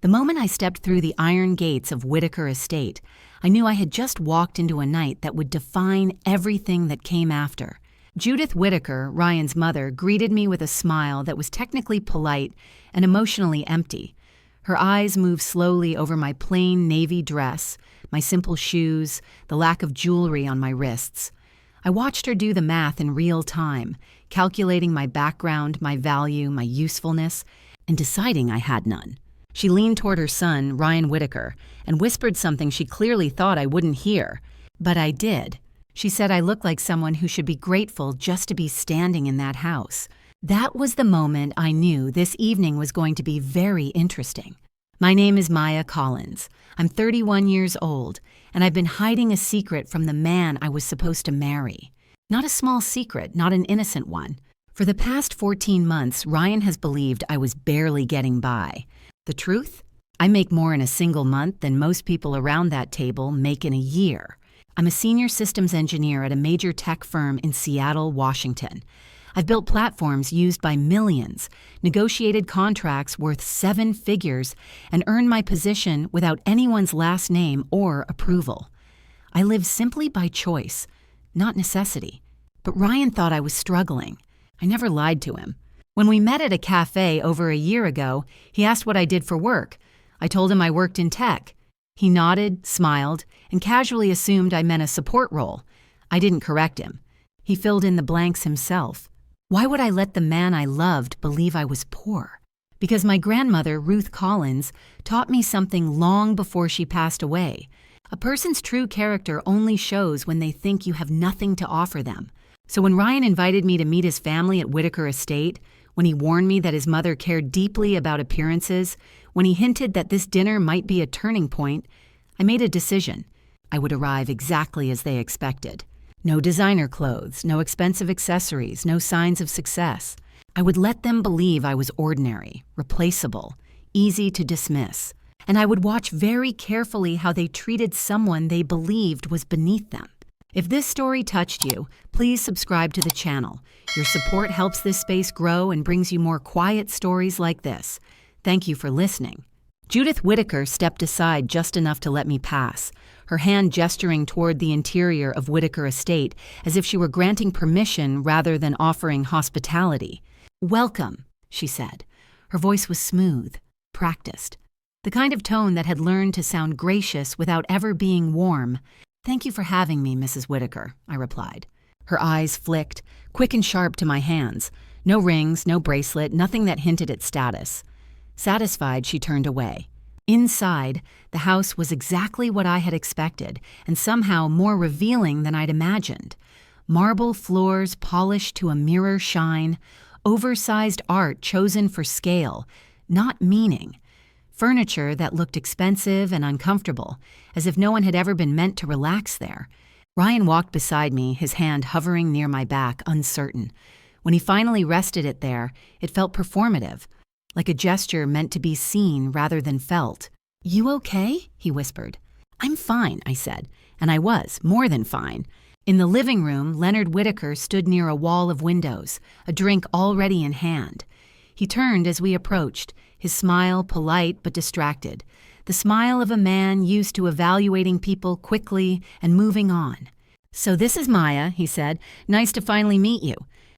The moment I stepped through the iron gates of Whitaker Estate, I knew I had just walked into a night that would define everything that came after. Judith Whitaker, Ryan's mother, greeted me with a smile that was technically polite and emotionally empty. Her eyes moved slowly over my plain navy dress, my simple shoes, the lack of jewelry on my wrists. I watched her do the math in real time, calculating my background, my value, my usefulness, and deciding I had none. She leaned toward her son, Ryan Whitaker, and whispered something she clearly thought I wouldn't hear. But I did. She said I looked like someone who should be grateful just to be standing in that house. That was the moment I knew this evening was going to be very interesting. My name is Maya Collins. I'm 31 years old, and I've been hiding a secret from the man I was supposed to marry. Not a small secret, not an innocent one. For the past 14 months, Ryan has believed I was barely getting by. The truth? I make more in a single month than most people around that table make in a year. I'm a senior systems engineer at a major tech firm in Seattle, Washington. I've built platforms used by millions, negotiated contracts worth 7 figures, and earned my position without anyone's last name or approval. I live simply by choice, not necessity. But Ryan thought I was struggling. I never lied to him. When we met at a cafe over a year ago, he asked what I did for work. I told him I worked in tech. He nodded, smiled, and casually assumed I meant a support role. I didn't correct him. He filled in the blanks himself. Why would I let the man I loved believe I was poor? Because my grandmother, Ruth Collins, taught me something long before she passed away. A person's true character only shows when they think you have nothing to offer them. So when Ryan invited me to meet his family at Whitaker Estate, when he warned me that his mother cared deeply about appearances, when he hinted that this dinner might be a turning point, I made a decision. I would arrive exactly as they expected. No designer clothes, no expensive accessories, no signs of success. I would let them believe I was ordinary, replaceable, easy to dismiss. And I would watch very carefully how they treated someone they believed was beneath them. If this story touched you, please subscribe to the channel. Your support helps this space grow and brings you more quiet stories like this. Thank you for listening. Judith Whitaker stepped aside just enough to let me pass, her hand gesturing toward the interior of Whitaker Estate as if she were granting permission rather than offering hospitality. "Welcome," she said. Her voice was smooth, practiced, the kind of tone that had learned to sound gracious without ever being warm. "Thank you for having me, Mrs. Whitaker," I replied. Her eyes flicked, quick and sharp to my hands. No rings, no bracelet, nothing that hinted at status. Satisfied, she turned away. Inside, the house was exactly what I had expected, and somehow more revealing than I'd imagined. Marble floors polished to a mirror shine, oversized art chosen for scale, not meaning. Furniture that looked expensive and uncomfortable, as if no one had ever been meant to relax there. Ryan walked beside me, his hand hovering near my back, uncertain. When he finally rested it there, it felt performative, like a gesture meant to be seen rather than felt. "You okay?" he whispered. "I'm fine," I said, and I was, more than fine. In the living room, Leonard Whitaker stood near a wall of windows, a drink already in hand. He turned as we approached, his smile polite but distracted, the smile of a man used to evaluating people quickly and moving on. "So this is Maya," he said. "Nice to finally meet you."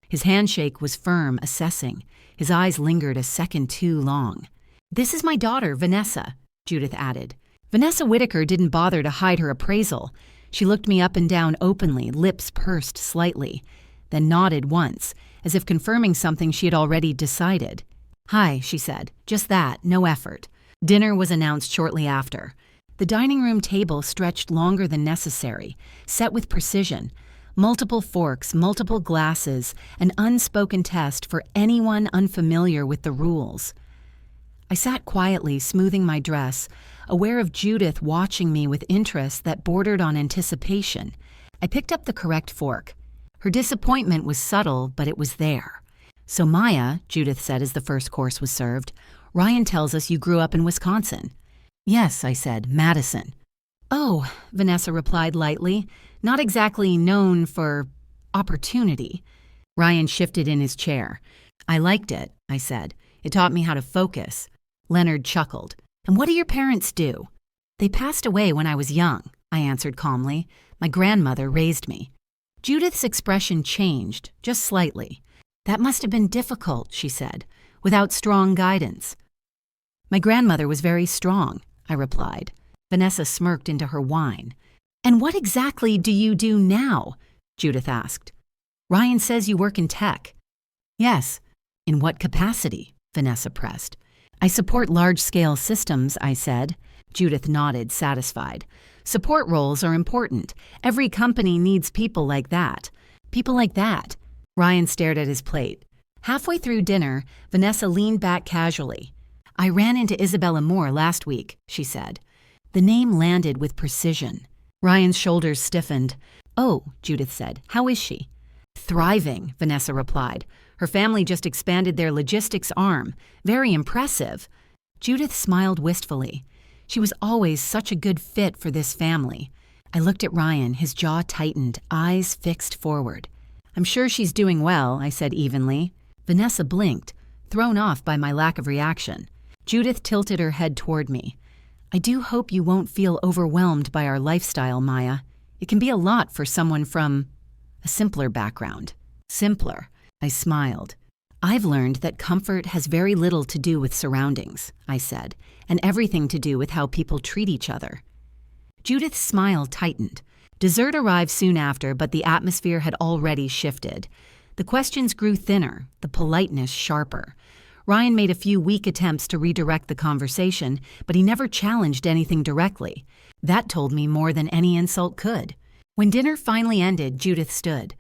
His handshake was firm, assessing. His eyes lingered a second too long. "This is my daughter, Vanessa," Judith added. Vanessa Whitaker didn't bother to hide her appraisal. She looked me up and down openly, lips pursed slightly, then nodded once, as if confirming something she had already decided. "Hi," she said. Just that, no effort. Dinner was announced shortly after. The dining room table stretched longer than necessary, set with precision. Multiple forks, multiple glasses, an unspoken test for anyone unfamiliar with the rules. I sat quietly, smoothing my dress, aware of Judith watching me with interest that bordered on anticipation. I picked up the correct fork. Her disappointment was subtle, but it was there. "So Maya," Judith said as the first course was served, "Ryan tells us you grew up in Wisconsin." "Yes," I said, "Madison." "Oh," Vanessa replied lightly, "not exactly known for opportunity." Ryan shifted in his chair. "I liked it," I said. "It taught me how to focus." Leonard chuckled. And what do your parents do? They passed away when I was young, I answered calmly. My grandmother raised me. Judith's expression changed, just slightly. That must have been difficult, she said, without strong guidance. My grandmother was very strong, I replied. Vanessa smirked into her wine. And what exactly do you do now? Judith asked. Ryan says you work in tech. Yes. In what capacity? Vanessa pressed. I support large-scale systems, I said. Judith nodded, satisfied. Support roles are important. Every company needs people like that. People like that. Ryan stared at his plate. Halfway through dinner, Vanessa leaned back casually. I ran into Isabella Moore last week, she said. The name landed with precision. Ryan's shoulders stiffened. Oh, Judith said. How is she? Thriving, Vanessa replied. Her family just expanded their logistics arm. Very impressive. Judith smiled wistfully. She was always such a good fit for this family. I looked at Ryan, his jaw tightened, eyes fixed forward. I'm sure she's doing well, I said evenly. Vanessa blinked, thrown off by my lack of reaction. Judith tilted her head toward me. I do hope you won't feel overwhelmed by our lifestyle, Maya. It can be a lot for someone from a simpler background. Simpler. I smiled. I've learned that comfort has very little to do with surroundings, I said, and everything to do with how people treat each other. Judith's smile tightened. Dessert arrived soon after, but the atmosphere had already shifted. The questions grew thinner, the politeness sharper. Ryan made a few weak attempts to redirect the conversation, but he never challenged anything directly. That told me more than any insult could. When dinner finally ended, Judith stood.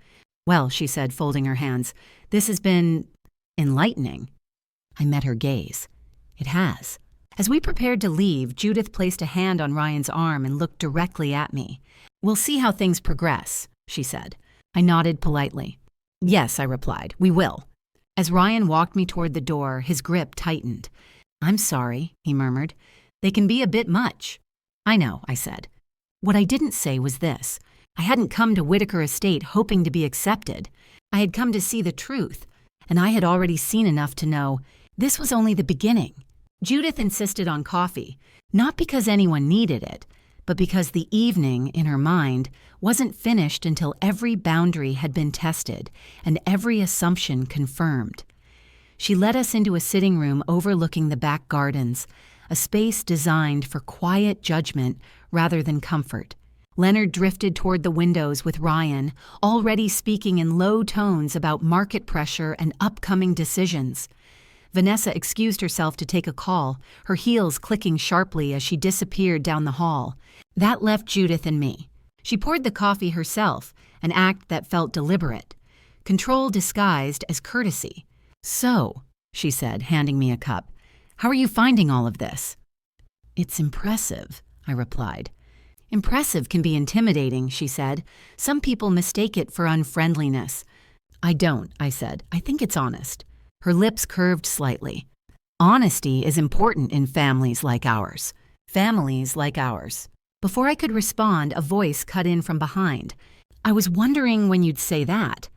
Well, she said, folding her hands, this has been enlightening. I met her gaze. It has. As we prepared to leave, Judith placed a hand on Ryan's arm and looked directly at me. We'll see how things progress, she said. I nodded politely. Yes, I replied, we will. As Ryan walked me toward the door, his grip tightened. I'm sorry, he murmured. They can be a bit much. I know, I said. What I didn't say was this. I hadn't come to Whitaker Estate hoping to be accepted. I had come to see the truth, and I had already seen enough to know this was only the beginning. Judith insisted on coffee, not because anyone needed it, but because the evening, in her mind, wasn't finished until every boundary had been tested and every assumption confirmed. She led us into a sitting room overlooking the back gardens, a space designed for quiet judgment rather than comfort. Leonard drifted toward the windows with Ryan, already speaking in low tones about market pressure and upcoming decisions. Vanessa excused herself to take a call, her heels clicking sharply as she disappeared down the hall. That left Judith and me. She poured the coffee herself, an act that felt deliberate. Control disguised as courtesy. So, she said, handing me a cup, how are you finding all of this? It's impressive, I replied. Impressive can be intimidating, she said. Some people mistake it for unfriendliness. I don't, I said. I think it's honest. Her lips curved slightly. Honesty is important in families like ours. Families like ours. Before I could respond, a voice cut in from behind. I was wondering when you'd say that.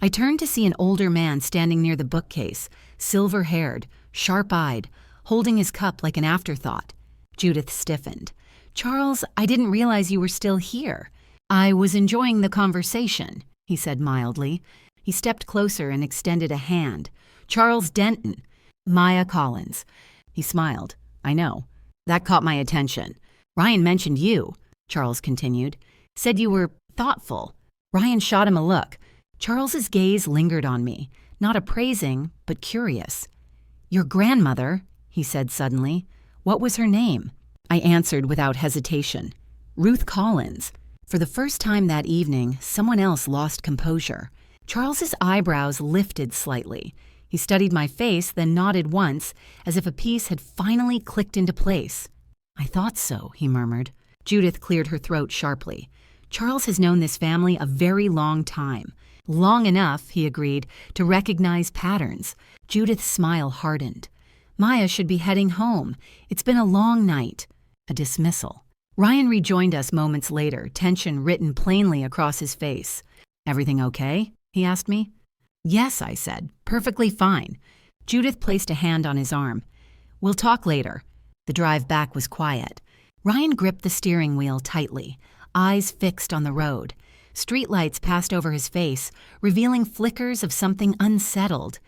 I turned to see an older man standing near the bookcase, silver-haired, sharp-eyed, holding his cup like an afterthought. Judith stiffened. Charles, I didn't realize you were still here. I was enjoying the conversation, he said mildly. He stepped closer and extended a hand. Charles Denton. Maya Collins. He smiled. I know. That caught my attention. Ryan mentioned you, Charles continued. Said you were thoughtful. Ryan shot him a look. Charles's gaze lingered on me, not appraising, but curious. Your grandmother, he said suddenly. What was her name? I answered without hesitation. Ruth Collins. For the first time that evening, someone else lost composure. Charles's eyebrows lifted slightly. He studied my face, then nodded once, as if a piece had finally clicked into place. I thought so, he murmured. Judith cleared her throat sharply. Charles has known this family a very long time. Long enough, he agreed, to recognize patterns. Judith's smile hardened. Maya should be heading home. It's been a long night. A dismissal. Ryan rejoined us moments later, tension written plainly across his face. Everything okay? He asked me. Yes, I said. Perfectly fine. Judith placed a hand on his arm. We'll talk later. The drive back was quiet. Ryan gripped the steering wheel tightly, eyes fixed on the road. Streetlights passed over his face, revealing flickers of something unsettled.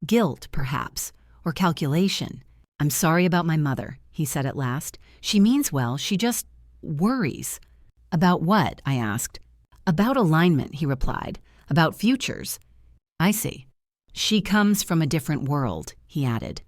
Guilt, perhaps, or calculation. "I'm sorry about my mother," he said at last. "She means well, she just worries." "About what?" I asked. "About alignment," he replied. "About futures." "I see." "She comes from a different world," he added.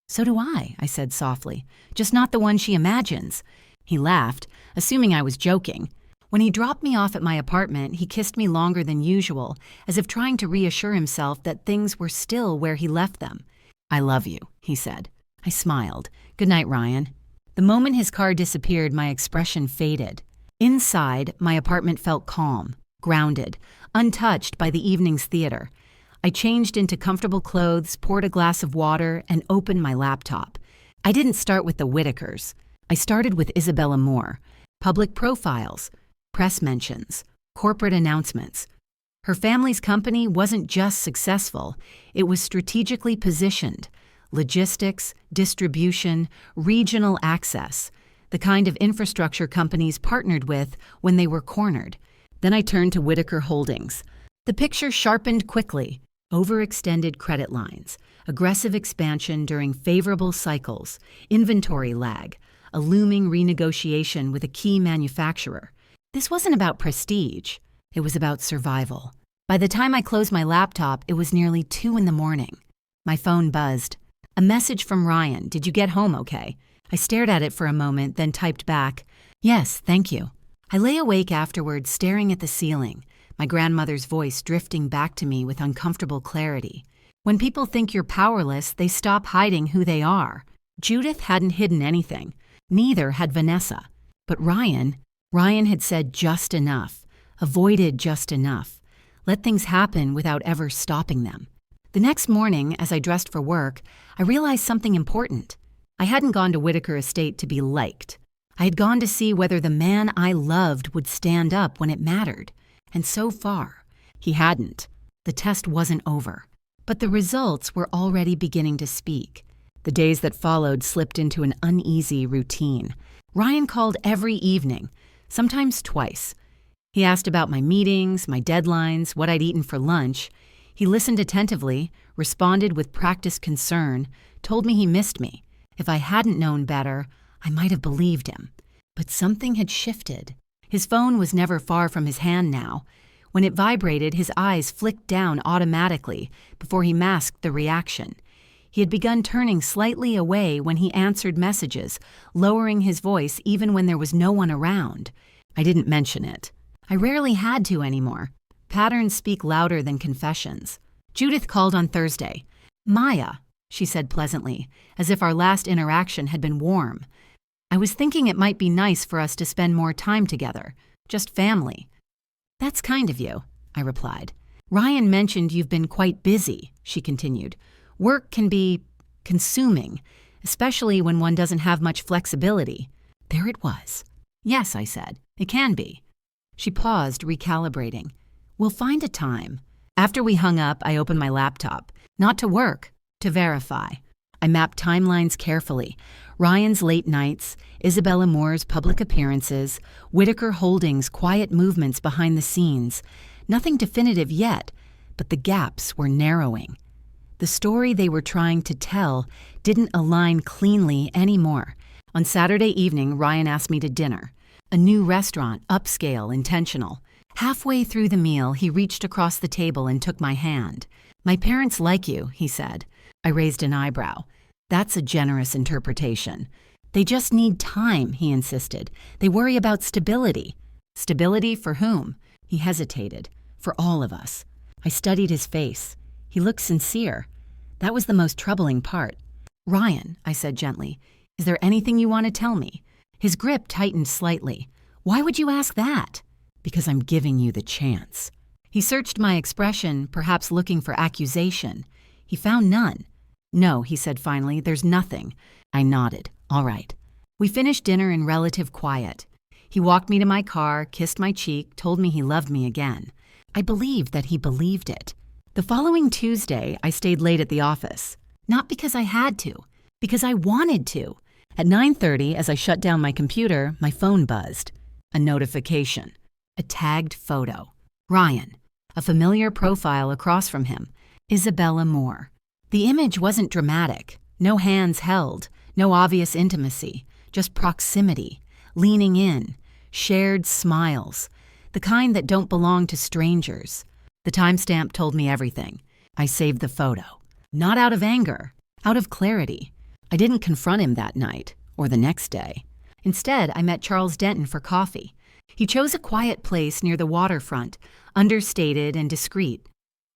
"So do I," said softly. "Just not the one she imagines." He laughed, assuming I was joking. When he dropped me off at my apartment, he kissed me longer than usual, as if trying to reassure himself that things were still where he left them. "I love you," he said. I smiled. "Good night, Ryan." The moment his car disappeared, my expression faded. Inside, my apartment felt calm, grounded, untouched by the evening's theater. I changed into comfortable clothes, poured a glass of water, and opened my laptop. I didn't start with the Whitakers. I started with Isabella Moore. Public profiles, press mentions, corporate announcements. Her family's company wasn't just successful, it was strategically positioned. Logistics, distribution, regional access, the kind of infrastructure companies partnered with when they were cornered. Then I turned to Whitaker Holdings. The picture sharpened quickly. Overextended credit lines, aggressive expansion during favorable cycles, inventory lag, a looming renegotiation with a key manufacturer. This wasn't about prestige. It was about survival. By the time I closed my laptop, it was nearly 2 a.m. My phone buzzed. A message from Ryan. "Did you get home okay?" I stared at it for a moment, then typed back, "Yes, thank you." I lay awake afterward, staring at the ceiling, my grandmother's voice drifting back to me with uncomfortable clarity. When people think you're powerless, they stop hiding who they are. Judith hadn't hidden anything. Neither had Vanessa. But Ryan had said just enough, avoided just enough, let things happen without ever stopping them. The next morning, as I dressed for work, I realized something important. I hadn't gone to Whitaker Estate to be liked. I had gone to see whether the man I loved would stand up when it mattered. And so far, he hadn't. The test wasn't over. But the results were already beginning to speak. The days that followed slipped into an uneasy routine. Ryan called every evening, sometimes twice. He asked about my meetings, my deadlines, what I'd eaten for lunch. He listened attentively, responded with practiced concern, told me he missed me. If I hadn't known better, I might have believed him. But something had shifted. His phone was never far from his hand now. When it vibrated, his eyes flicked down automatically before he masked the reaction. He had begun turning slightly away when he answered messages, lowering his voice even when there was no one around. I didn't mention it. I rarely had to anymore. Patterns speak louder than confessions. Judith called on Thursday. "Maya," she said pleasantly, as if our last interaction had been warm. "I was thinking it might be nice for us to spend more time together, just family." "That's kind of you," I replied. "Ryan mentioned you've been quite busy," she continued. "Work can be consuming, especially when one doesn't have much flexibility." There it was. "Yes," I said, "it can be." She paused, recalibrating. "We'll find a time." After we hung up, I opened my laptop. Not to work, to verify. I mapped timelines carefully. Ryan's late nights, Isabella Moore's public appearances, Whitaker Holdings' quiet movements behind the scenes. Nothing definitive yet, but the gaps were narrowing. The story they were trying to tell didn't align cleanly anymore. On Saturday evening, Ryan asked me to dinner. A new restaurant, upscale, intentional. Halfway through the meal, he reached across the table and took my hand. "My parents like you," he said. I raised an eyebrow. "That's a generous interpretation." "They just need time," he insisted. "They worry about stability." "Stability for whom?" He hesitated. "For all of us." I studied his face. He looked sincere. That was the most troubling part. "Ryan," I said gently, "is there anything you want to tell me?" His grip tightened slightly. "Why would you ask that?" "Because I'm giving you the chance." He searched my expression, perhaps looking for accusation. He found none. "No," he said finally, "there's nothing." I nodded. "All right." We finished dinner in relative quiet. He walked me to my car, kissed my cheek, told me he loved me again. I believed that he believed it. The following Tuesday, I stayed late at the office. Not because I had to, because I wanted to. At 9:30, as I shut down my computer, my phone buzzed. A notification. A tagged photo. Ryan. A familiar profile across from him. Isabella Moore. The image wasn't dramatic. No hands held. No obvious intimacy. Just proximity. Leaning in. Shared smiles. The kind that don't belong to strangers. The timestamp told me everything. I saved the photo. Not out of anger. Out of clarity. I didn't confront him that night, or the next day. Instead, I met Charles Denton for coffee. He chose a quiet place near the waterfront, understated and discreet.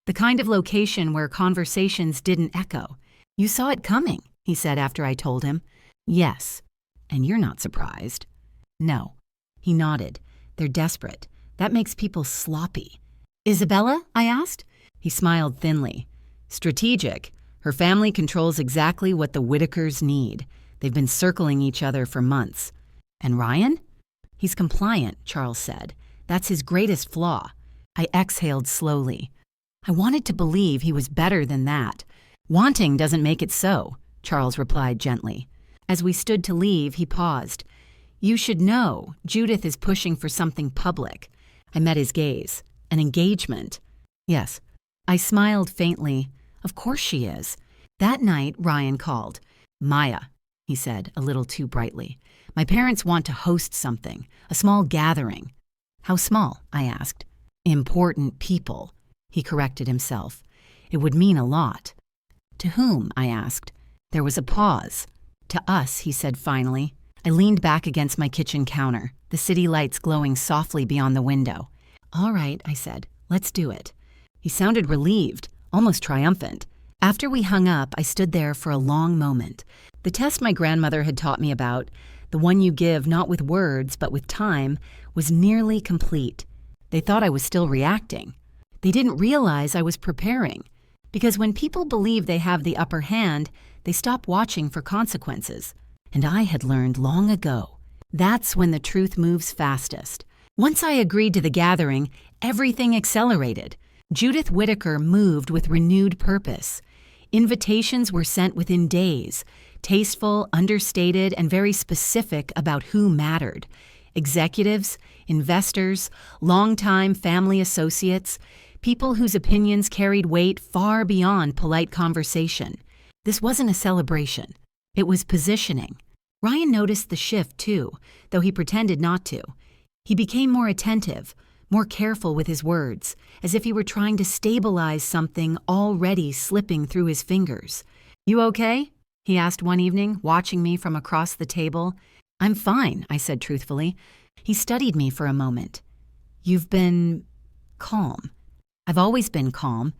The kind of location where conversations didn't echo. "You saw it coming," he said after I told him. "Yes. And you're not surprised." "No." He nodded. "They're desperate. That makes people sloppy." "Isabella?" I asked. He smiled thinly. "Strategic. Her family controls exactly what the Whitakers need. They've been circling each other for months." "And Ryan?" "He's compliant," Charles said. "That's his greatest flaw." I exhaled slowly. I wanted to believe he was better than that. "Wanting doesn't make it so," Charles replied gently. As we stood to leave, he paused. "You should know, Judith is pushing for something public." I met his gaze. "An engagement?" "Yes." I smiled faintly. "Of course she is." That night, Ryan called. "Maya," he said, a little too brightly. "My parents want to host something, a small gathering." "How small?" I asked. "Important people," he corrected himself. "It would mean a lot." "To whom?" I asked. There was a pause. "To us," he said finally. I leaned back against my kitchen counter, the city lights glowing softly beyond the window. "All right," I said. "Let's do it." He sounded relieved, almost triumphant. After we hung up, I stood there for a long moment. The test my grandmother had taught me about, the one you give not with words but with time, was nearly complete. They thought I was still reacting. They didn't realize I was preparing. Because when people believe they have the upper hand, they stop watching for consequences. And I had learned long ago. That's when the truth moves fastest. Once I agreed to the gathering, everything accelerated. Judith Whitaker moved with renewed purpose. Invitations were sent within days, tasteful, understated, and very specific about who mattered. Executives, investors, longtime family associates, people whose opinions carried weight far beyond polite conversation. This wasn't a celebration. It was positioning. Ryan noticed the shift too, though he pretended not to. He became more attentive, more careful with his words, as if he were trying to stabilize something already slipping through his fingers. "You okay?" he asked one evening, watching me from across the table. "I'm fine," I said truthfully. He studied me for a moment. "You've been calm." "I've always been calm."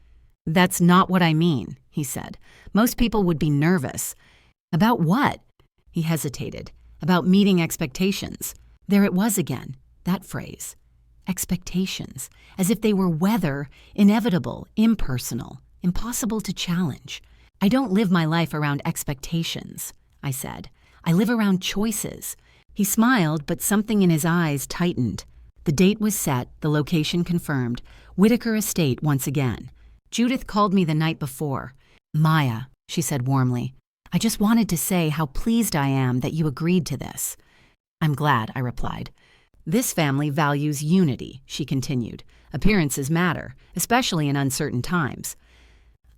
"That's not what I mean," he said. "Most people would be nervous." "About what?" He hesitated. "About meeting expectations." There it was again, that phrase. Expectations, as if they were weather, inevitable, impersonal, impossible to challenge. "I don't live my life around expectations," I said. "I live around choices." He smiled, but something in his eyes tightened. The date was set, the location confirmed. Whitaker Estate once again. Judith called me the night before. "Maya," she said warmly, "I just wanted to say how pleased I am that you agreed to this." "I'm glad," I replied. "This family values unity," she continued. "Appearances matter, especially in uncertain times."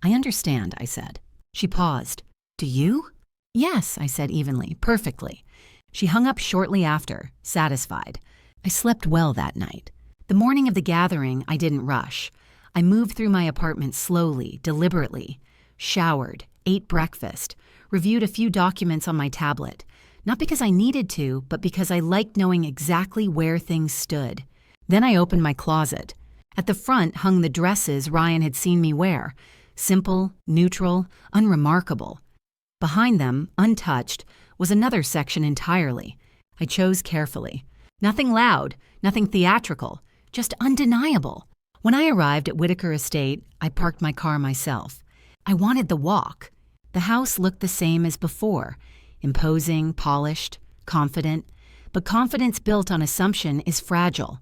"I understand," I said. She paused. "Do you?" "Yes," I said evenly, "perfectly." She hung up shortly after, satisfied. I slept well that night. The morning of the gathering, I didn't rush. I moved through my apartment slowly, deliberately, showered, ate breakfast, reviewed a few documents on my tablet. Not because I needed to, but because I liked knowing exactly where things stood. Then I opened my closet. At the front hung the dresses Ryan had seen me wear. Simple, neutral, unremarkable. Behind them, untouched, was another section entirely. I chose carefully. Nothing loud, nothing theatrical, just undeniable. When I arrived at Whitaker Estate, I parked my car myself. I wanted the walk. The house looked the same as before. Imposing, polished, confident. But confidence built on assumption is fragile.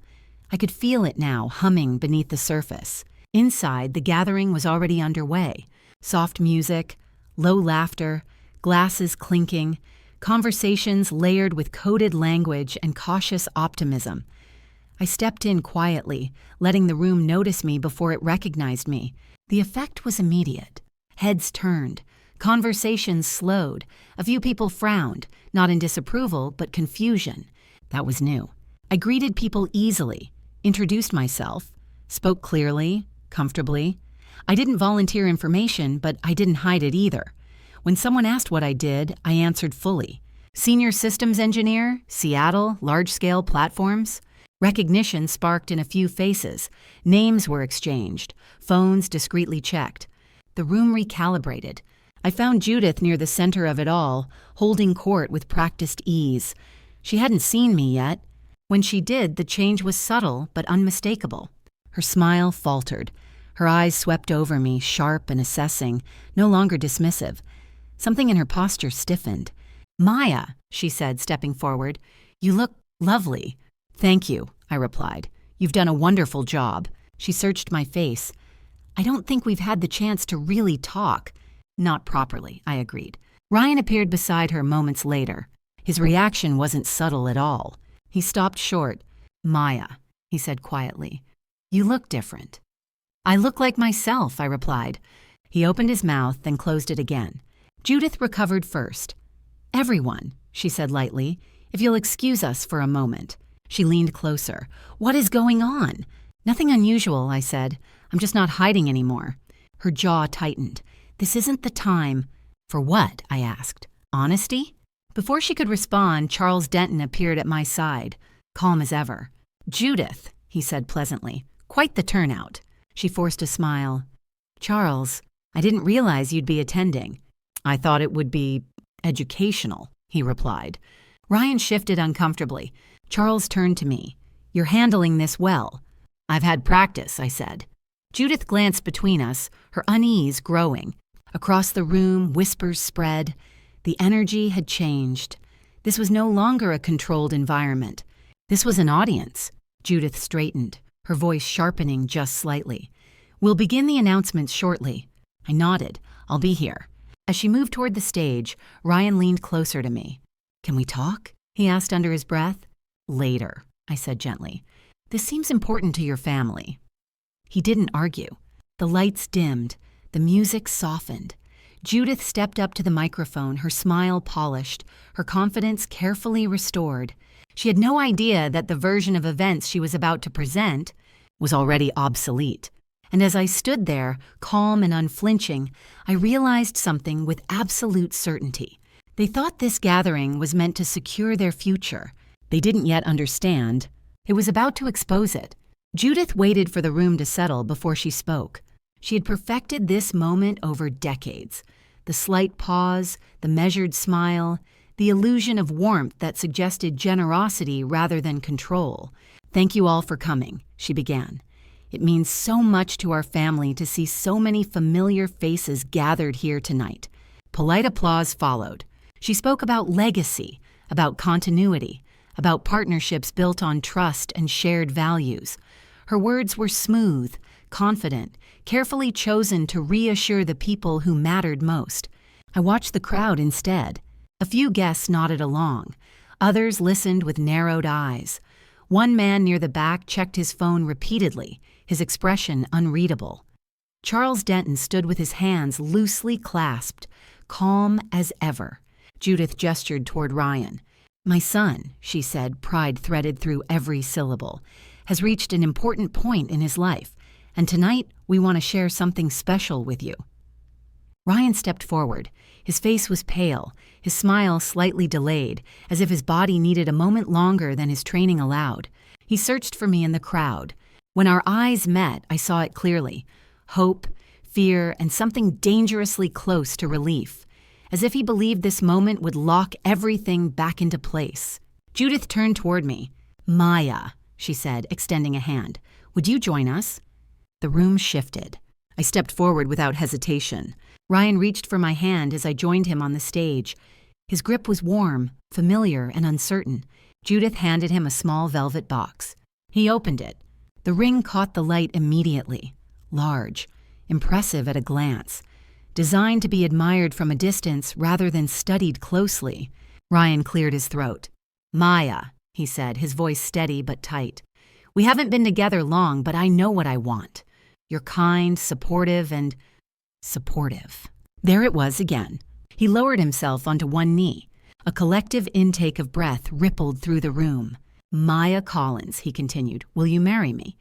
I could feel it now, humming beneath the surface. Inside, the gathering was already underway. Soft music, low laughter, glasses clinking, conversations layered with coded language and cautious optimism. I stepped in quietly, letting the room notice me before it recognized me. The effect was immediate. Heads turned. Conversations slowed. A few people frowned, not in disapproval, but confusion. That was new. I greeted people easily, introduced myself, spoke clearly, comfortably. I didn't volunteer information, but I didn't hide it either. When someone asked what I did, I answered fully. Senior systems engineer, Seattle, large-scale platforms. Recognition sparked in a few faces. Names were exchanged, phones discreetly checked. The room recalibrated. I found Judith near the center of it all, holding court with practiced ease. She hadn't seen me yet. When she did, the change was subtle but unmistakable. Her smile faltered. Her eyes swept over me, sharp and assessing, no longer dismissive. Something in her posture stiffened. "Maya," she said, stepping forward, "you look lovely." "Thank you," I replied. "You've done a wonderful job." She searched my face. "I don't think we've had the chance to really talk." "Not properly," I agreed. Ryan appeared beside her moments later. His reaction wasn't subtle at all. He stopped short. "Maya," he said quietly, "you look different." "I look like myself," I replied. He opened his mouth, then closed it again. Judith recovered first. "Everyone," she said lightly, "if you'll excuse us for a moment." She leaned closer. "What is going on?" "Nothing unusual," I said. "I'm just not hiding anymore." Her jaw tightened. "This isn't the time." "For what?" I asked. "Honesty?" Before she could respond, Charles Denton appeared at my side, calm as ever. "Judith," he said pleasantly. "Quite the turnout." She forced a smile. "Charles, I didn't realize you'd be attending." "I thought it would be educational," he replied. Ryan shifted uncomfortably. Charles turned to me. "You're handling this well." "I've had practice," I said. Judith glanced between us, her unease growing. Across the room, whispers spread. The energy had changed. This was no longer a controlled environment. This was an audience. Judith straightened, her voice sharpening just slightly. "We'll begin the announcements shortly." I nodded. "I'll be here." As she moved toward the stage, Ryan leaned closer to me. "Can we talk?" he asked under his breath. "Later," I said gently. "This seems important to your family." He didn't argue. The lights dimmed. The music softened. Judith stepped up to the microphone, her smile polished, her confidence carefully restored. She had no idea that the version of events she was about to present was already obsolete. And as I stood there, calm and unflinching, I realized something with absolute certainty. They thought this gathering was meant to secure their future. They didn't yet understand. It was about to expose it. Judith waited for the room to settle before she spoke. She had perfected this moment over decades. The slight pause, the measured smile, the illusion of warmth that suggested generosity rather than control. "Thank you all for coming," she began. "It means so much to our family to see so many familiar faces gathered here tonight." Polite applause followed. She spoke about legacy, about continuity, about partnerships built on trust and shared values. Her words were smooth, confident, carefully chosen to reassure the people who mattered most. I watched the crowd instead. A few guests nodded along. Others listened with narrowed eyes. One man near the back checked his phone repeatedly, his expression unreadable. Charles Denton stood with his hands loosely clasped, calm as ever. Judith gestured toward Ryan. "My son," she said, pride threaded through every syllable, "has reached an important point in his life, and tonight we want to share something special with you." Ryan stepped forward. His face was pale, his smile slightly delayed, as if his body needed a moment longer than his training allowed. He searched for me in the crowd. When our eyes met, I saw it clearly. Hope, fear, and something dangerously close to relief. As if he believed this moment would lock everything back into place. Judith turned toward me. "Maya," she said, extending a hand. "Would you join us?" The room shifted. I stepped forward without hesitation. Ryan reached for my hand as I joined him on the stage. His grip was warm, familiar, and uncertain. Judith handed him a small velvet box. He opened it. The ring caught the light immediately. Large, impressive at a glance. Designed to be admired from a distance rather than studied closely. Ryan cleared his throat. "Maya," he said, his voice steady but tight. "We haven't been together long, but I know what I want. You're kind, supportive, and supportive." There it was again. He lowered himself onto one knee. A collective intake of breath rippled through the room. "Maya Collins," he continued, "will you marry me?"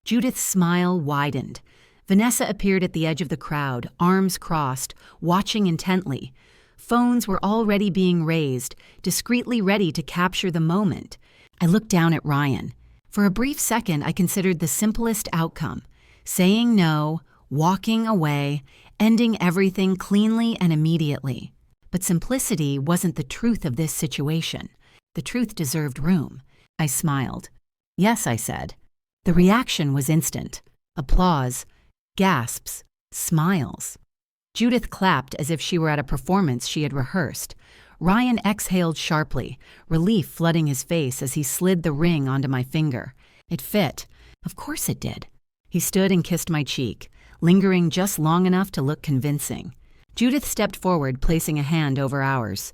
Judith's smile widened. Vanessa appeared at the edge of the crowd, arms crossed, watching intently. Phones were already being raised, discreetly ready to capture the moment. I looked down at Ryan. For a brief second, I considered the simplest outcome: saying no, walking away, ending everything cleanly and immediately. But simplicity wasn't the truth of this situation. The truth deserved room. I smiled. "Yes," I said. The reaction was instant. Applause, gasps, smiles. Judith clapped as if she were at a performance she had rehearsed. Ryan exhaled sharply, relief flooding his face as he slid the ring onto my finger. It fit. Of course it did. He stood and kissed my cheek, lingering just long enough to look convincing. Judith stepped forward, placing a hand over ours.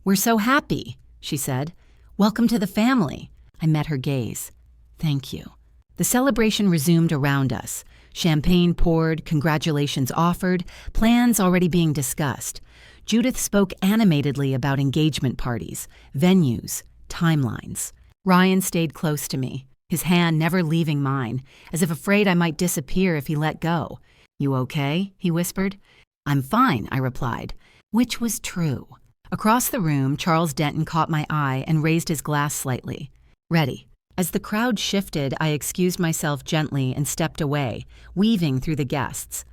"We're so happy," she said. "Welcome to the family." I met her gaze. "Thank you." The celebration resumed around us. Champagne poured, congratulations offered, plans already being discussed. Judith spoke animatedly about engagement parties, venues, timelines. Ryan stayed close to me, his hand never leaving mine, as if afraid I might disappear if he let go. "You okay?" he whispered. "I'm fine," I replied, which was true. Across the room, Charles Denton caught my eye and raised his glass slightly. "Ready." As the crowd shifted, I excused myself gently and stepped away, weaving through the guests.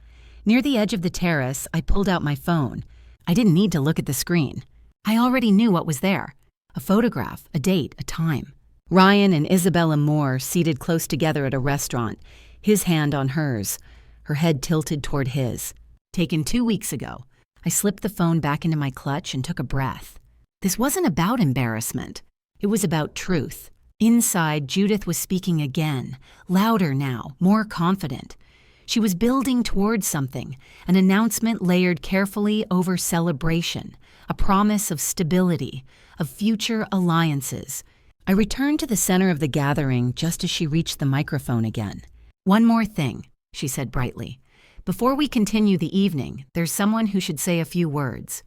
Near the edge of the terrace, I pulled out my phone. I didn't need to look at the screen. I already knew what was there: a photograph, a date, a time. Ryan and Isabella Moore seated close together at a restaurant, his hand on hers, her head tilted toward his. Taken 2 weeks ago. I slipped the phone back into my clutch and took a breath. This wasn't about embarrassment. It was about truth. Inside, Judith was speaking again, louder now, more confident. She was building towards something, an announcement layered carefully over celebration, a promise of stability, of future alliances. I returned to the center of the gathering just as she reached the microphone again. "One more thing," she said brightly. "Before we continue the evening, there's someone who should say a few words."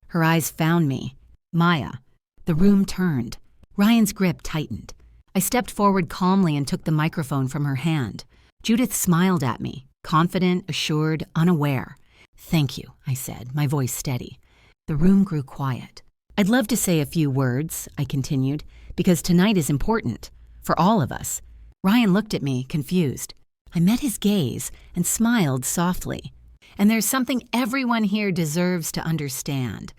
Her eyes found me. "Maya." The room turned. Ryan's grip tightened. I stepped forward calmly and took the microphone from her hand. Judith smiled at me, confident, assured, unaware. "Thank you," I said, my voice steady. The room grew quiet. "I'd love to say a few words," I continued, "because tonight is important, for all of us." Ryan looked at me, confused. I met his gaze and smiled softly. "And there's something everyone here deserves to understand."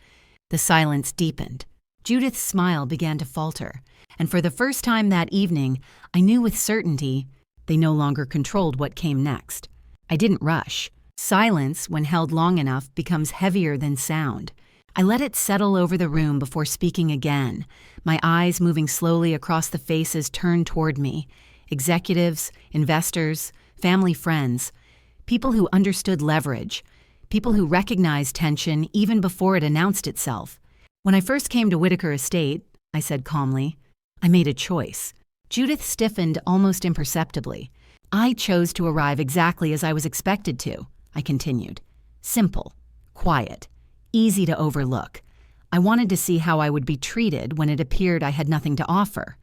The silence deepened. Judith's smile began to falter, and for the first time that evening, I knew with certainty they no longer controlled what came next. I didn't rush. Silence, when held long enough, becomes heavier than sound. I let it settle over the room before speaking again, my eyes moving slowly across the faces turned toward me. Executives, investors, family friends, people who understood leverage, people who recognized tension even before it announced itself. "When I first came to Whitaker Estate," I said calmly, "I made a choice." Judith stiffened almost imperceptibly. "I chose to arrive exactly as I was expected to," I continued. "Simple, quiet, easy to overlook. I wanted to see how I would be treated when it appeared I had nothing to offer."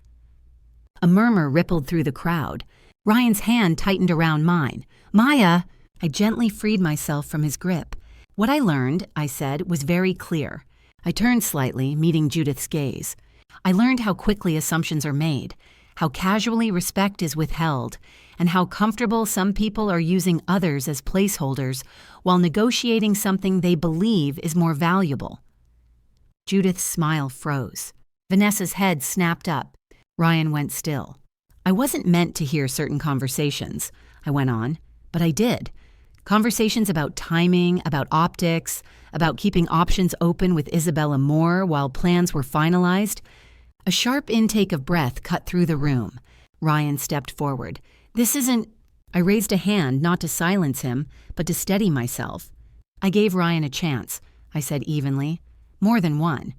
A murmur rippled through the crowd. Ryan's hand tightened around mine. "Maya!" I gently freed myself from his grip. "What I learned," I said, "was very clear." I turned slightly, meeting Judith's gaze. I learned how quickly assumptions are made, how casually respect is withheld, and how comfortable some people are using others as placeholders while negotiating something they believe is more valuable. Judith's smile froze. Vanessa's head snapped up. Ryan went still. "I wasn't meant to hear certain conversations," I went on, "but I did. Conversations about timing, about optics, about keeping options open with Isabella Moore while plans were finalized." A sharp intake of breath cut through the room. Ryan stepped forward. "This isn't—" I raised a hand not to silence him, but to steady myself. "I gave Ryan a chance," I said evenly. "More than one.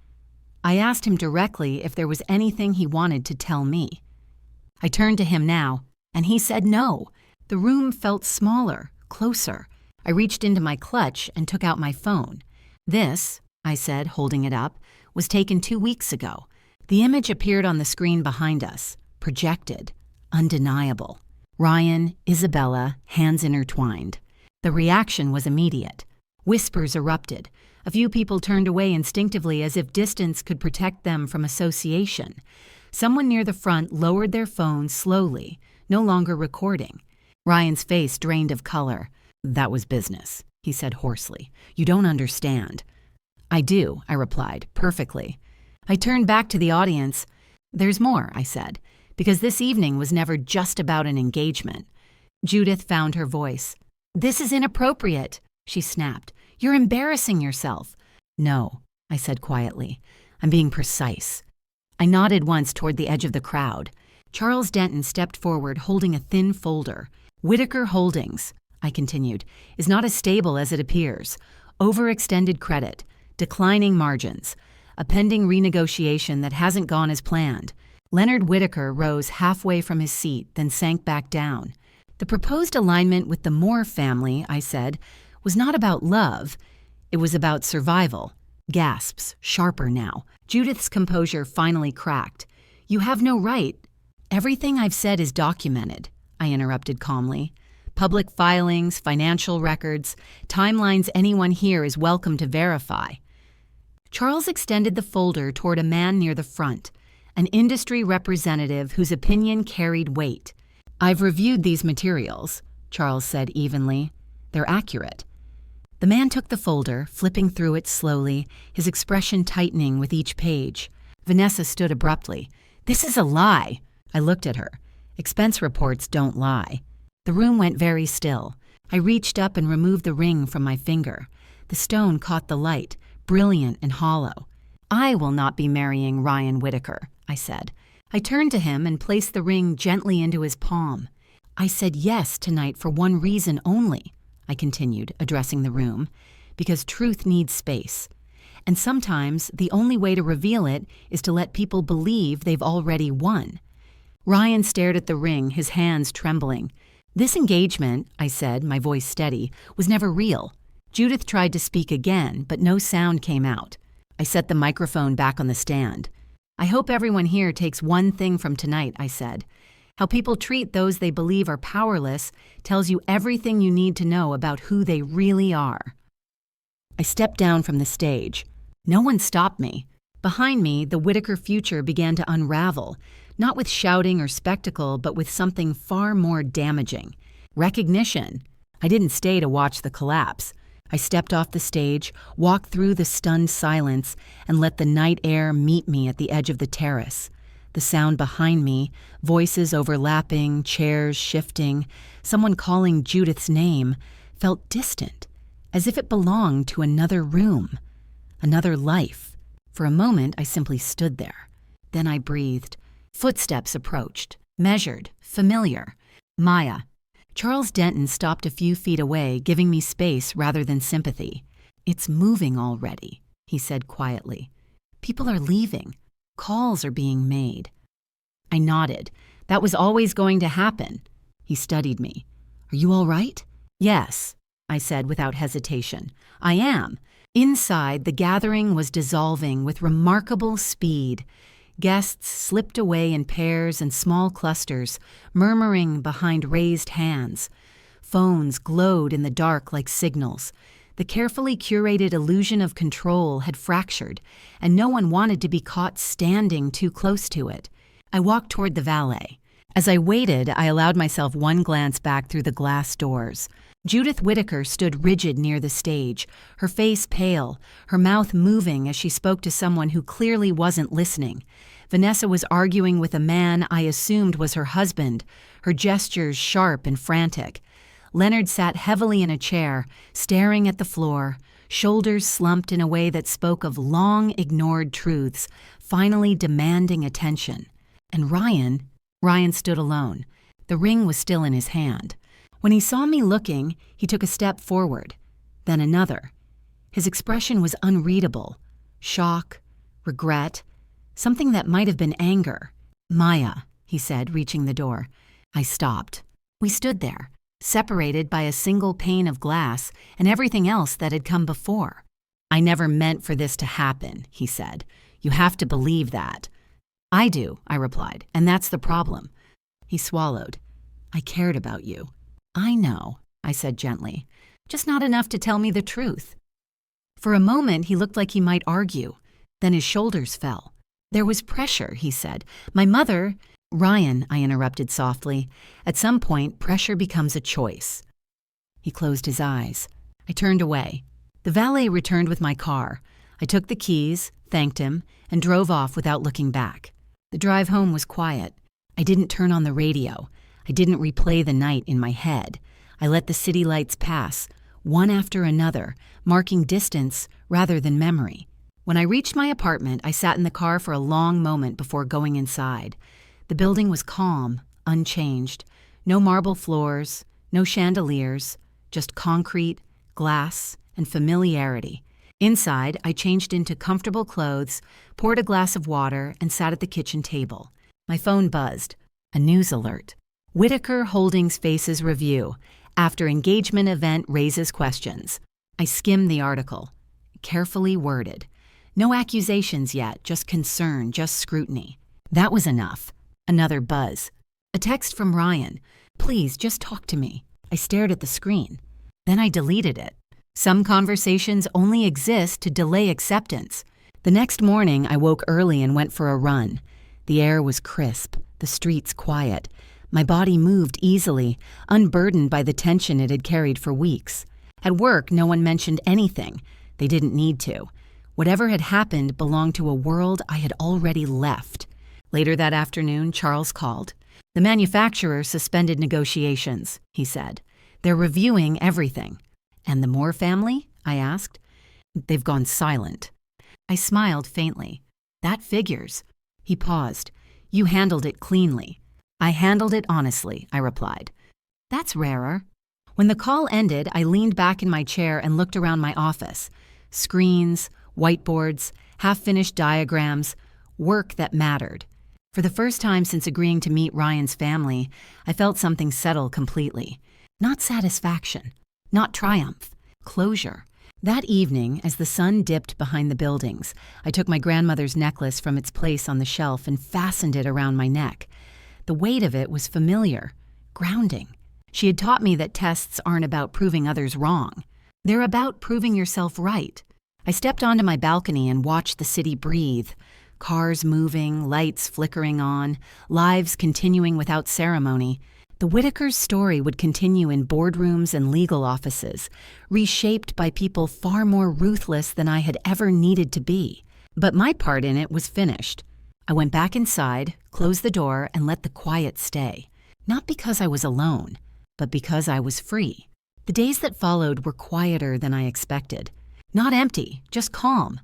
I asked him directly if there was anything he wanted to tell me. I turned to him now, and he said no. The room felt smaller, closer. I reached into my clutch and took out my phone. "This," I said, holding it up, "was taken 2 weeks ago." The image appeared on the screen behind us, projected, undeniable. Ryan, Isabella, hands intertwined. The reaction was immediate. Whispers erupted. A few people turned away instinctively as if distance could protect them from association. Someone near the front lowered their phone slowly, no longer recording. Ryan's face drained of color. "That was business," he said hoarsely. "You don't understand." "I do," I replied, "perfectly." I turned back to the audience. "There's more," I said, because this evening was never just about an engagement. Judith found her voice. "This is inappropriate," she snapped. "You're embarrassing yourself." "No," I said quietly. "I'm being precise." I nodded once toward the edge of the crowd. Charles Denton stepped forward holding a thin folder. "Whitaker Holdings," I continued, "is not as stable as it appears. Overextended credit, declining margins, a pending renegotiation that hasn't gone as planned." Leonard Whitaker rose halfway from his seat, then sank back down. "The proposed alignment with the Moore family," I said, "was not about love. It was about survival." Gasps, sharper now. Judith's composure finally cracked. "You have no right." "Everything I've said is documented," I interrupted calmly. "Public filings, financial records, timelines anyone here is welcome to verify." Charles extended the folder toward a man near the front, an industry representative whose opinion carried weight. "I've reviewed these materials," Charles said evenly. "They're accurate." The man took the folder, flipping through it slowly, his expression tightening with each page. Vanessa stood abruptly. "This is a lie." I looked at her. Expense reports don't lie. The room went very still. I reached up and removed the ring from my finger. The stone caught the light, brilliant and hollow. "I will not be marrying Ryan Whitaker," I said. I turned to him and placed the ring gently into his palm. "I said yes tonight for one reason only," I continued, addressing the room, "because truth needs space. And sometimes the only way to reveal it is to let people believe they've already won." Ryan stared at the ring, his hands trembling. "This engagement," I said, my voice steady, "was never real." Judith tried to speak again, but no sound came out. I set the microphone back on the stand. "I hope everyone here takes one thing from tonight," I said. "How people treat those they believe are powerless tells you everything you need to know about who they really are." I stepped down from the stage. No one stopped me. Behind me, the Whitaker future began to unravel, not with shouting or spectacle, but with something far more damaging. Recognition. I didn't stay to watch the collapse. I stepped off the stage, walked through the stunned silence, and let the night air meet me at the edge of the terrace. The sound behind me, voices overlapping, chairs shifting, someone calling Judith's name, felt distant, as if it belonged to another room, another life. For a moment, I simply stood there. Then I breathed. Footsteps approached, measured, familiar. Maya. Charles Denton stopped a few feet away, giving me space rather than sympathy. "It's moving already," he said quietly. "People are leaving. Calls are being made." I nodded. "That was always going to happen." He studied me. "Are you all right?" "Yes," I said without hesitation. "I am." Inside, the gathering was dissolving with remarkable speed. Guests slipped away in pairs and small clusters, murmuring behind raised hands. Phones glowed in the dark like signals. The carefully curated illusion of control had fractured, and no one wanted to be caught standing too close to it. I walked toward the valet. As I waited, I allowed myself one glance back through the glass doors. Judith Whitaker stood rigid near the stage, her face pale, her mouth moving as she spoke to someone who clearly wasn't listening. Vanessa was arguing with a man I assumed was her husband, her gestures sharp and frantic. Leonard sat heavily in a chair, staring at the floor, shoulders slumped in a way that spoke of long-ignored truths, finally demanding attention. And Ryan stood alone. The ring was still in his hand. When he saw me looking, he took a step forward, then another. His expression was unreadable. Shock, regret, something that might have been anger. "Maya," he said, reaching the door. I stopped. We stood there, separated by a single pane of glass and everything else that had come before. "I never meant for this to happen," he said. "You have to believe that." "I do," I replied, "and that's the problem." He swallowed. "I cared about you." "I know," I said gently, "just not enough to tell me the truth." For a moment, he looked like he might argue. Then his shoulders fell. "There was pressure," he said. "My mother—" "Ryan," I interrupted softly, "at some point, pressure becomes a choice." He closed his eyes. I turned away. The valet returned with my car. I took the keys, thanked him, and drove off without looking back. The drive home was quiet. I didn't turn on the radio. I didn't replay the night in my head. I let the city lights pass, one after another, marking distance rather than memory. When I reached my apartment, I sat in the car for a long moment before going inside. The building was calm, unchanged. No marble floors, no chandeliers, just concrete, glass, and familiarity. Inside, I changed into comfortable clothes, poured a glass of water, and sat at the kitchen table. My phone buzzed. A news alert. Whitaker Holdings faces review. After engagement event raises questions. I skimmed the article. Carefully worded. No accusations yet, just concern, just scrutiny. That was enough. Another buzz. A text from Ryan. "Please, just talk to me." I stared at the screen. Then I deleted it. Some conversations only exist to delay acceptance. The next morning, I woke early and went for a run. The air was crisp, the streets quiet. My body moved easily, unburdened by the tension it had carried for weeks. At work, no one mentioned anything. They didn't need to. Whatever had happened belonged to a world I had already left. Later that afternoon, Charles called. "The manufacturer suspended negotiations," he said. "They're reviewing everything." "And the Moore family?" I asked. "They've gone silent." I smiled faintly. "That figures." He paused. "You handled it cleanly." "I handled it honestly," I replied. "That's rarer." When the call ended, I leaned back in my chair and looked around my office. Screens, whiteboards, half-finished diagrams, work that mattered. For the first time since agreeing to meet Ryan's family, I felt something settle completely. Not satisfaction, not triumph, closure. That evening, as the sun dipped behind the buildings, I took my grandmother's necklace from its place on the shelf and fastened it around my neck. The weight of it was familiar, grounding. She had taught me that tests aren't about proving others wrong. They're about proving yourself right. I stepped onto my balcony and watched the city breathe. Cars moving, lights flickering on, lives continuing without ceremony. The Whitakers' story would continue in boardrooms and legal offices, reshaped by people far more ruthless than I had ever needed to be. But my part in it was finished. I went back inside, closed the door, and let the quiet stay. Not because I was alone, but because I was free. The days that followed were quieter than I expected. Not empty, just calm.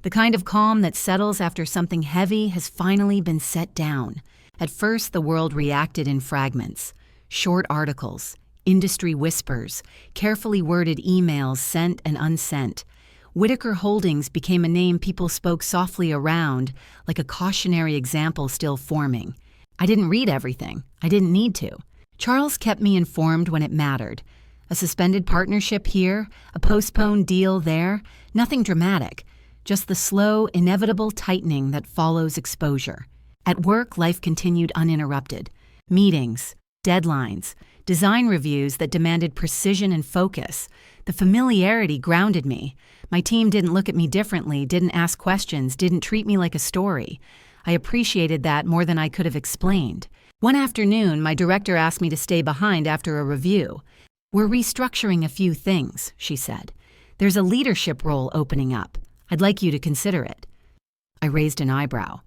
The kind of calm that settles after something heavy has finally been set down. At first, the world reacted in fragments. Short articles, industry whispers, carefully worded emails sent and unsent. Whitaker Holdings became a name people spoke softly around, like a cautionary example still forming. I didn't read everything. I didn't need to. Charles kept me informed when it mattered. A suspended partnership here, a postponed deal there, nothing dramatic. Just the slow, inevitable tightening that follows exposure. At work, life continued uninterrupted. Meetings, deadlines, design reviews that demanded precision and focus. The familiarity grounded me. My team didn't look at me differently, didn't ask questions, didn't treat me like a story. I appreciated that more than I could have explained. One afternoon, my director asked me to stay behind after a review. "We're restructuring a few things," she said. "There's a leadership role opening up. I'd like you to consider it." I raised an eyebrow.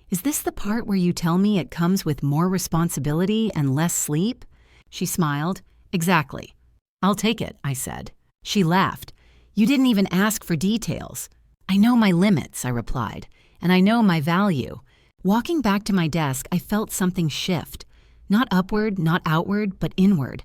"Is this the part where you tell me it comes with more responsibility and less sleep?" She smiled. "Exactly." "I'll take it," I said. She laughed. "You didn't even ask for details." "I know my limits," I replied, "and I know my value." Walking back to my desk, I felt something shift. Not upward, not outward, but inward.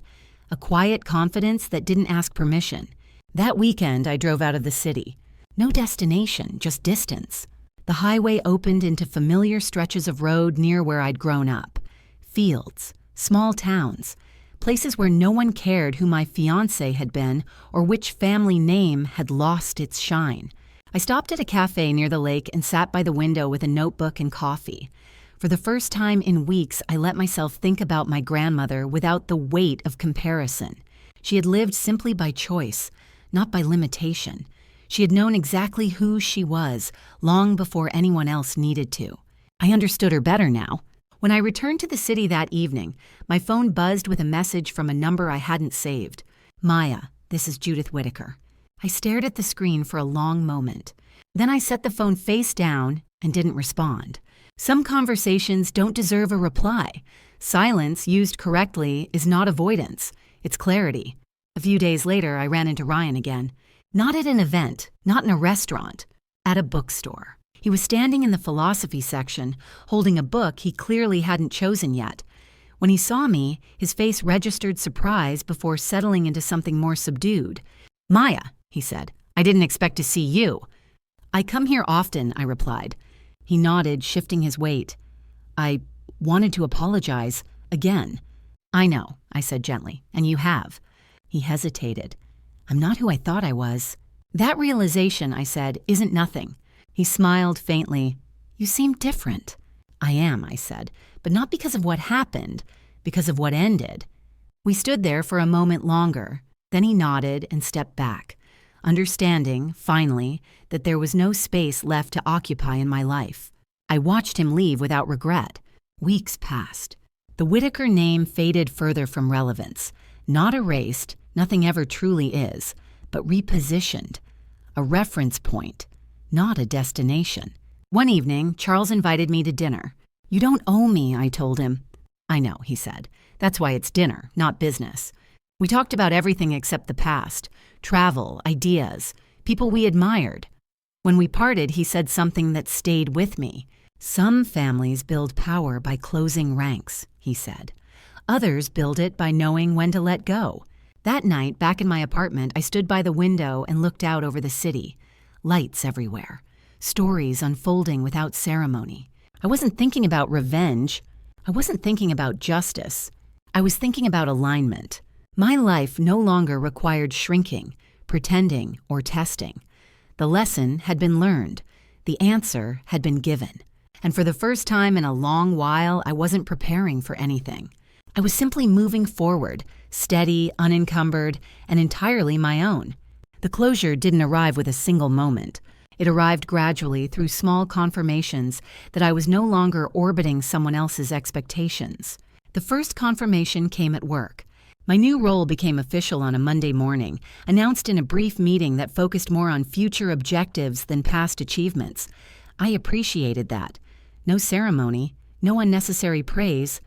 A quiet confidence that didn't ask permission. That weekend, I drove out of the city. No destination, just distance. The highway opened into familiar stretches of road near where I'd grown up. Fields, small towns, places where no one cared who my fiancé had been or which family name had lost its shine. I stopped at a cafe near the lake and sat by the window with a notebook and coffee. For the first time in weeks, I let myself think about my grandmother without the weight of comparison. She had lived simply by choice, not by limitation. She had known exactly who she was long before anyone else needed to. I understood her better now. When I returned to the city that evening, my phone buzzed with a message from a number I hadn't saved. "Maya, this is Judith Whittaker." I stared at the screen for a long moment. Then I set the phone face down and didn't respond. Some conversations don't deserve a reply. Silence, used correctly, is not avoidance. It's clarity. A few days later, I ran into Ryan again. Not at an event, not in a restaurant, at a bookstore. He was standing in the philosophy section, holding a book he clearly hadn't chosen yet. When he saw me, his face registered surprise before settling into something more subdued. "Maya," he said, "I didn't expect to see you." "I come here often," I replied. He nodded, shifting his weight. "I wanted to apologize again." "I know," I said gently, "and you have." He hesitated. "I'm not who I thought I was." "That realization," I said, "isn't nothing." He smiled faintly. "You seem different." "I am," I said, "but not because of what happened, because of what ended." We stood there for a moment longer. Then he nodded and stepped back, understanding, finally, that there was no space left to occupy in my life. I watched him leave without regret. Weeks passed. The Whittaker name faded further from relevance. Not erased, nothing ever truly is, but repositioned. A reference point, not a destination. One evening, Charles invited me to dinner. "You don't owe me," I told him. "I know," he said. "That's why it's dinner, not business." We talked about everything except the past, travel, ideas, people we admired. When we parted, he said something that stayed with me. "Some families build power by closing ranks," he said. "Others build it by knowing when to let go." That night, back in my apartment, I stood by the window and looked out over the city. Lights everywhere. Stories unfolding without ceremony. I wasn't thinking about revenge. I wasn't thinking about justice. I was thinking about alignment. My life no longer required shrinking, pretending, or testing. The lesson had been learned. The answer had been given. And for the first time in a long while, I wasn't preparing for anything. I was simply moving forward, steady, unencumbered, and entirely my own. The closure didn't arrive with a single moment. It arrived gradually through small confirmations that I was no longer orbiting someone else's expectations. The first confirmation came at work. My new role became official on a Monday morning, announced in a brief meeting that focused more on future objectives than past achievements. I appreciated that. No ceremony, no unnecessary praise,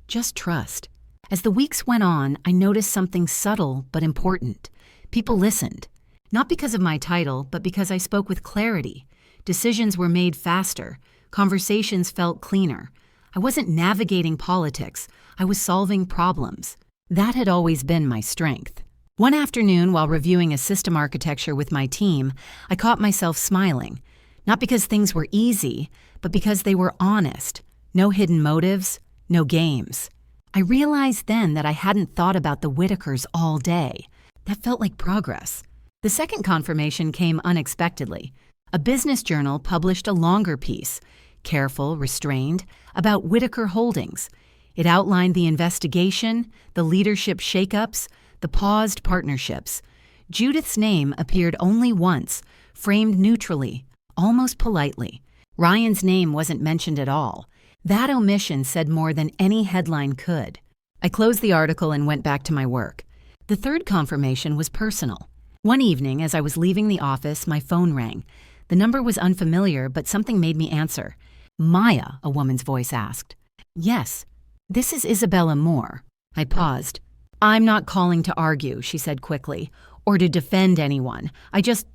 just trust. As the weeks went on, I noticed something subtle but important. People listened. Not because of my title, but because I spoke with clarity. Decisions were made faster. Conversations felt cleaner. I wasn't navigating politics. I was solving problems. That had always been my strength. One afternoon, while reviewing a system architecture with my team, I caught myself smiling. Not because things were easy, but because they were honest. No hidden motives, no games. I realized then that I hadn't thought about the Whittakers all day. That felt like progress. The second confirmation came unexpectedly. A business journal published a longer piece, careful, restrained, about Whittaker Holdings. It outlined the investigation, the leadership shakeups, the paused partnerships. Judith's name appeared only once, framed neutrally, almost politely. Ryan's name wasn't mentioned at all. That omission said more than any headline could. I closed the article and went back to my work. The third confirmation was personal. One evening, as I was leaving the office, my phone rang. The number was unfamiliar, but something made me answer. "Maya," a woman's voice asked. "Yes. This is Isabella Moore." I paused. "I'm not calling to argue," she said quickly, "or to defend anyone. I just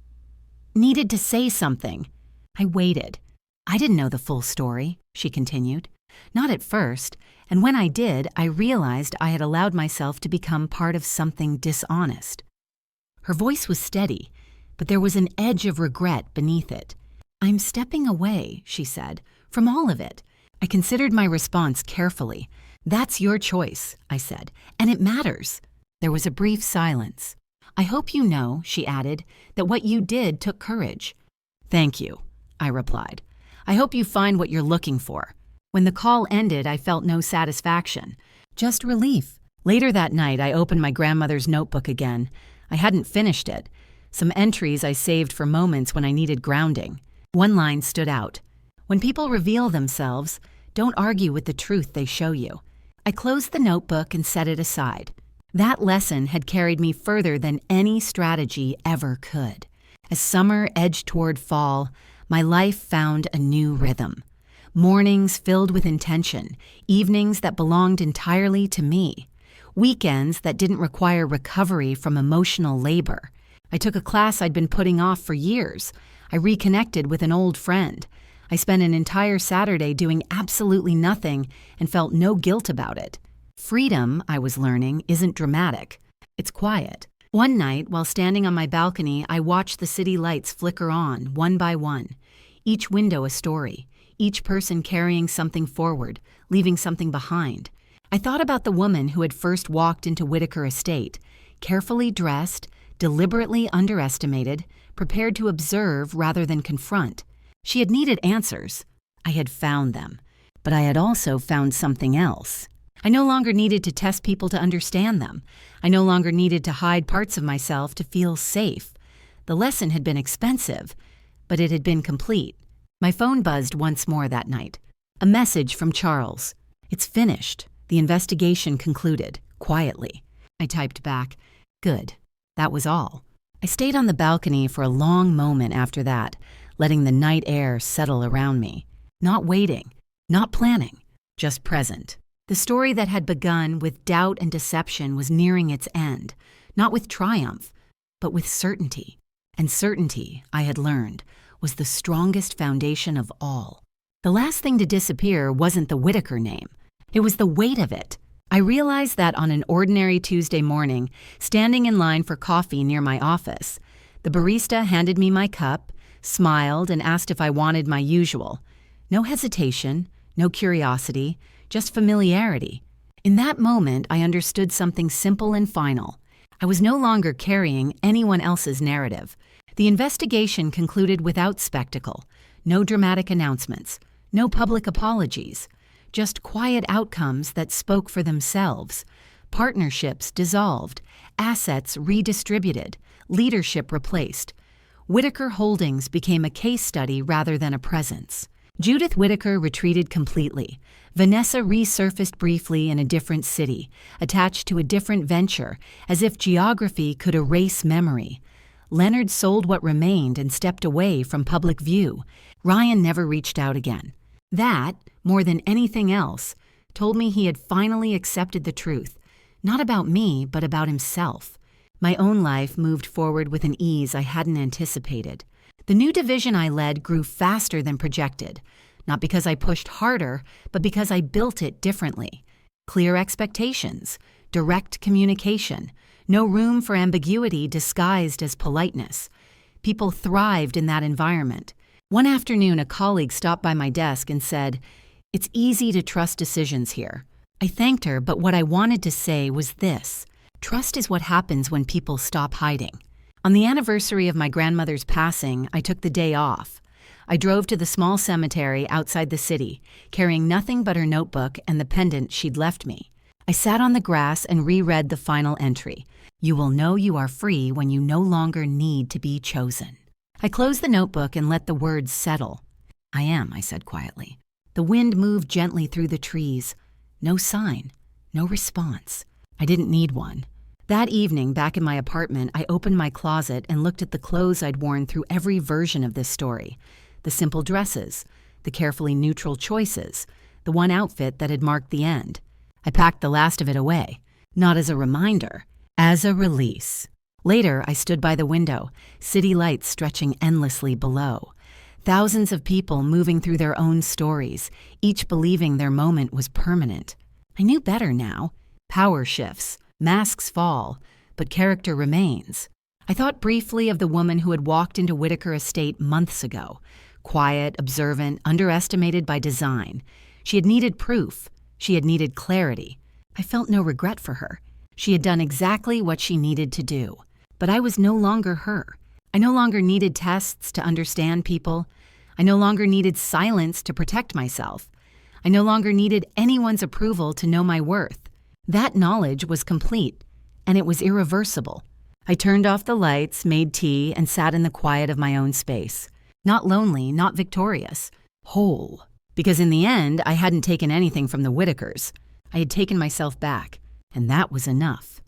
needed to say something." I waited. "I didn't know the full story," she continued. "Not at first, and when I did, I realized I had allowed myself to become part of something dishonest." Her voice was steady, but there was an edge of regret beneath it. I'm stepping away, she said, from all of it. I considered my response carefully. That's your choice, I said, and it matters. There was a brief silence. I hope you know, she added, that what you did took courage. Thank you, I replied. I hope you find what you're looking for. When the call ended, I felt no satisfaction, just relief. Later that night, I opened my grandmother's notebook again. I hadn't finished it. Some entries I saved for moments when I needed grounding. One line stood out. When people reveal themselves, don't argue with the truth they show you. I closed the notebook and set it aside. That lesson had carried me further than any strategy ever could. As summer edged toward fall, my life found a new rhythm. Mornings filled with intention, evenings that belonged entirely to me, weekends that didn't require recovery from emotional labor. I took a class I'd been putting off for years. I reconnected with an old friend. I spent an entire Saturday doing absolutely nothing and felt no guilt about it. Freedom, I was learning, isn't dramatic. It's quiet. One night, while standing on my balcony, I watched the city lights flicker on, one by one. Each window a story, each person carrying something forward, leaving something behind. I thought about the woman who had first walked into Whitaker Estate, carefully dressed, deliberately underestimated, prepared to observe rather than confront. She had needed answers. I had found them. But I had also found something else. I no longer needed to test people to understand them. I no longer needed to hide parts of myself to feel safe. The lesson had been expensive, but it had been complete. My phone buzzed once more that night. A message from Charles. It's finished. The investigation concluded, quietly. I typed back, good. That was all. I stayed on the balcony for a long moment after that, letting the night air settle around me. Not waiting, not planning, just present. The story that had begun with doubt and deception was nearing its end, not with triumph, but with certainty. And certainty, I had learned, was the strongest foundation of all. The last thing to disappear wasn't the Whitaker name. It was the weight of it. I realized that on an ordinary Tuesday morning, standing in line for coffee near my office, the barista handed me my cup, smiled, and asked if I wanted my usual. No hesitation, no curiosity, just familiarity. In that moment, I understood something simple and final. I was no longer carrying anyone else's narrative. The investigation concluded without spectacle, no dramatic announcements, no public apologies, just quiet outcomes that spoke for themselves. Partnerships dissolved, assets redistributed, leadership replaced. Whitaker Holdings became a case study rather than a presence. Judith Whitaker retreated completely. Vanessa resurfaced briefly in a different city, attached to a different venture, as if geography could erase memory. Leonard sold what remained and stepped away from public view. Ryan never reached out again. That, more than anything else, told me he had finally accepted the truth, not about me, but about himself. My own life moved forward with an ease I hadn't anticipated. The new division I led grew faster than projected, not because I pushed harder, but because I built it differently. Clear expectations, direct communication, no room for ambiguity disguised as politeness. People thrived in that environment. One afternoon, a colleague stopped by my desk and said, "It's easy to trust decisions here." I thanked her, but what I wanted to say was this: trust is what happens when people stop hiding. On the anniversary of my grandmother's passing, I took the day off. I drove to the small cemetery outside the city, carrying nothing but her notebook and the pendant she'd left me. I sat on the grass and reread the final entry. You will know you are free when you no longer need to be chosen. I closed the notebook and let the words settle. I am, I said quietly. The wind moved gently through the trees. No sign, no response. I didn't need one. That evening, back in my apartment, I opened my closet and looked at the clothes I'd worn through every version of this story. The simple dresses, the carefully neutral choices, the one outfit that had marked the end. I packed the last of it away, not as a reminder, as a release. Later, I stood by the window, city lights stretching endlessly below. Thousands of people moving through their own stories, each believing their moment was permanent. I knew better now. Power shifts. Masks fall, but character remains. I thought briefly of the woman who had walked into Whitaker Estate months ago, quiet, observant, underestimated by design. She had needed proof. She had needed clarity. I felt no regret for her. She had done exactly what she needed to do. But I was no longer her. I no longer needed tests to understand people. I no longer needed silence to protect myself. I no longer needed anyone's approval to know my worth. That knowledge was complete, and it was irreversible. I turned off the lights, made tea, and sat in the quiet of my own space. Not lonely, not victorious. Whole. Because in the end, I hadn't taken anything from the Whitakers. I had taken myself back, and that was enough.